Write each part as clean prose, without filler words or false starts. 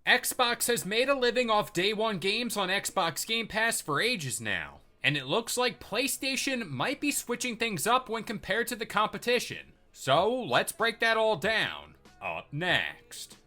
Xbox has made a living off day one games on Xbox Game Pass for ages now, and it looks like PlayStation might be switching things up when compared to the competition. So let's break that all down. Up next.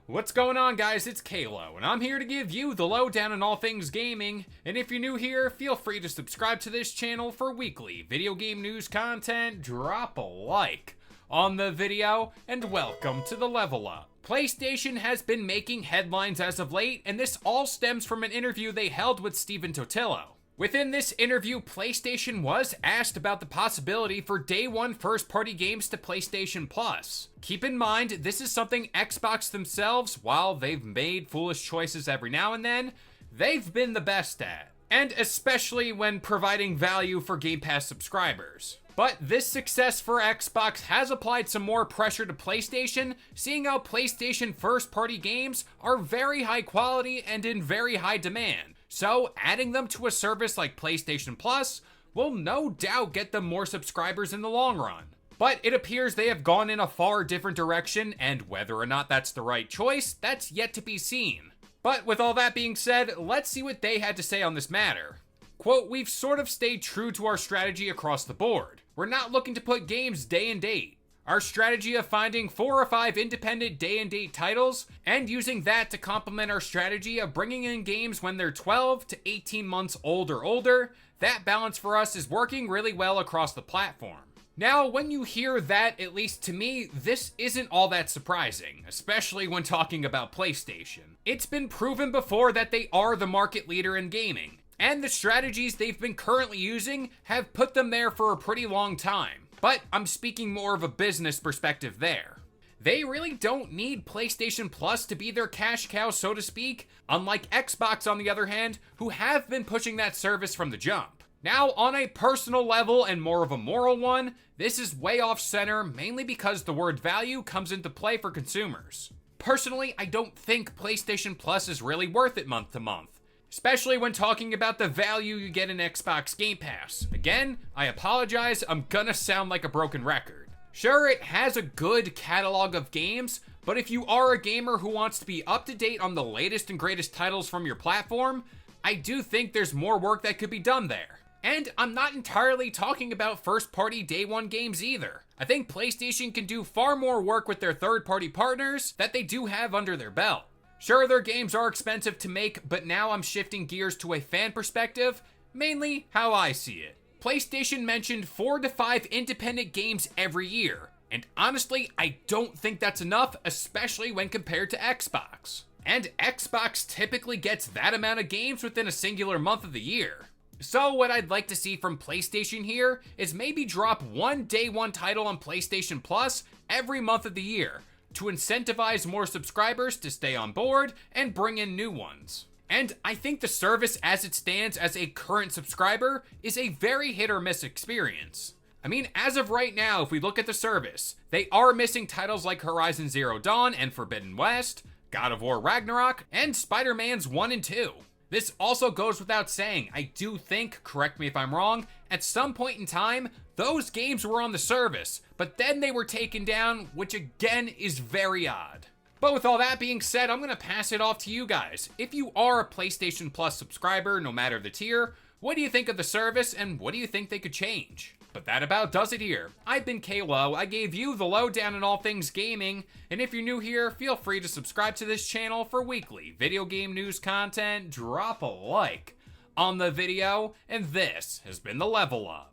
What's going on, guys? It's Kalo, and I'm here to give you the lowdown on all things gaming. And if you're new here, feel free to subscribe to this channel for weekly video game news content. Drop a like on the video, and welcome to the Level Up. PlayStation has been making headlines as of late, and this all stems from an interview they held with Stephen Totilo. Within this interview, PlayStation was asked about the possibility for day one first-party games to PlayStation Plus. Keep in mind, this is something Xbox themselves, while they've made foolish choices every now and then, they've been the best at. And especially when providing value for Game Pass subscribers. But this success for Xbox has applied some more pressure to PlayStation, seeing how PlayStation first-party games are very high quality and in very high demand. So adding them to a service like PlayStation Plus will no doubt get them more subscribers in the long run. But it appears they have gone in a far different direction, and whether or not that's the right choice, that's yet to be seen. But with all that being said, let's see what they had to say on this matter. Quote, "We've sort of stayed true to our strategy across the board. We're not looking to put games day and date. Our strategy of finding 4 or 5 independent day and date titles and using that to complement our strategy of bringing in games when they're 12 to 18 months old or older, that balance for us is working really well across the platform." Now, when you hear that, at least to me, this isn't all that surprising, especially when talking about PlayStation. It's been proven before that they are the market leader in gaming, and the strategies they've been currently using have put them there for a pretty long time. But I'm speaking more of a business perspective there. They really don't need PlayStation Plus to be their cash cow, so to speak, unlike Xbox on the other hand, who have been pushing that service from the jump. Now, on a personal level and more of a moral one, this is way off center, mainly because the word value comes into play for consumers. Personally, I don't think PlayStation Plus is really worth it month to month, especially when talking about the value you get in Xbox Game Pass. Again, I apologize, I'm gonna sound like a broken record. Sure, it has a good catalog of games, but if you are a gamer who wants to be up to date on the latest and greatest titles from your platform, I do think there's more work that could be done there. And I'm not entirely talking about first-party day one games either. I think PlayStation can do far more work with their third-party partners that they do have under their belt. Sure, their games are expensive to make, but now I'm shifting gears to a fan perspective, mainly how I see it. PlayStation mentioned 4 to 5 independent games every year, and honestly, I don't think that's enough, especially when compared to Xbox. And Xbox typically gets that amount of games within a singular month of the year. So what I'd like to see from PlayStation here is maybe drop one day one title on PlayStation Plus every month of the year, to incentivize more subscribers to stay on board and bring in new ones. And I think the service as it stands as a current subscriber is a very hit or miss experience. I mean, as of right now, if we look at the service, they are missing titles like Horizon Zero Dawn and Forbidden West, God of War Ragnarok, and Spider-Man's 1 and 2. This also goes without saying, I do think, correct me if I'm wrong, at some point in time, those games were on the service, but then they were taken down, which again is very odd. But with all that being said, I'm gonna pass it off to you guys. If you are a PlayStation Plus subscriber, no matter the tier, what do you think of the service and what do you think they could change? But that about does it here. I've been Kalo, I gave you the lowdown on all things gaming, and if you're new here, feel free to subscribe to this channel for weekly video game news content, drop a like on the video, and this has been the Level Up.